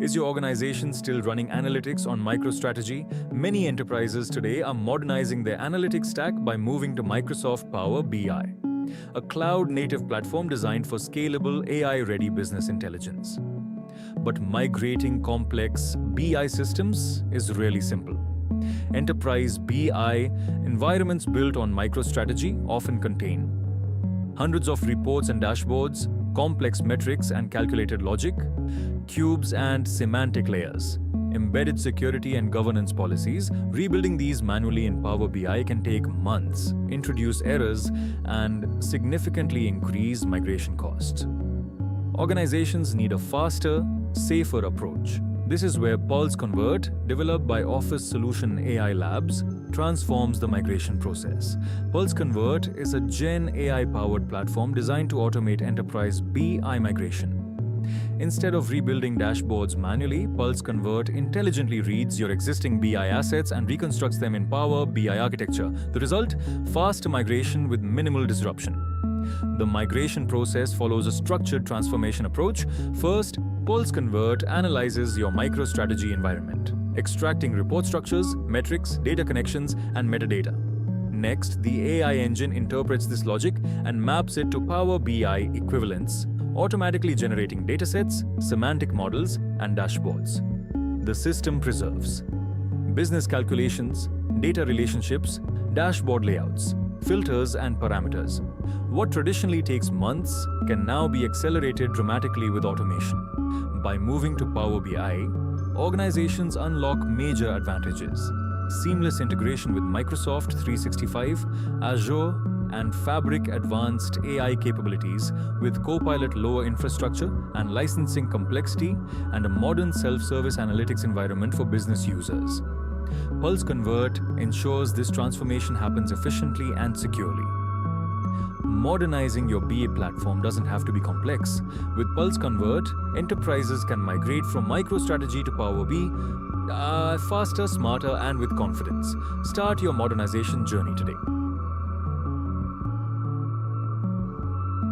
Is your organization still running analytics on MicroStrategy? Many enterprises today are modernizing their analytics stack by moving to Microsoft Power BI, a cloud-native platform designed for scalable, AI-ready business intelligence. But migrating complex BI systems is really simple. Enterprise BI environments built on MicroStrategy often contain hundreds of reports and dashboards, complex metrics and calculated logic, cubes and semantic layers, embedded security and governance policies. Rebuilding these manually in Power BI can take months, introduce errors, and significantly increase migration costs. Organizations need a faster, safer approach. This is where Pulse Convert, developed by Office Solution AI Labs, transforms the migration process. Pulse Convert is a Gen AI-powered platform designed to automate enterprise BI migration. Instead of rebuilding dashboards manually, Pulse Convert intelligently reads your existing BI assets and reconstructs them in Power BI architecture. The result? Faster migration with minimal disruption. The migration process follows a structured transformation approach. First, Pulse Convert analyzes your MicroStrategy environment, extracting report structures, metrics, data connections, and metadata. Next, the AI engine interprets this logic and maps it to Power BI equivalents, automatically generating datasets, semantic models, and dashboards. The system preserves business calculations, data relationships, dashboard layouts, filters, and parameters. What traditionally takes months can now be accelerated dramatically with automation. By moving to Power BI, organizations unlock major advantages: seamless integration with Microsoft 365, Azure, and Fabric advanced AI capabilities with Copilot lower infrastructure and licensing complexity, and a modern self-service analytics environment for business users. Pulse Convert ensures this transformation happens efficiently and securely. Modernizing your BA platform doesn't have to be complex. With Pulse Convert, enterprises can migrate from MicroStrategy to Power BI faster, smarter, and with confidence. Start your modernization journey today.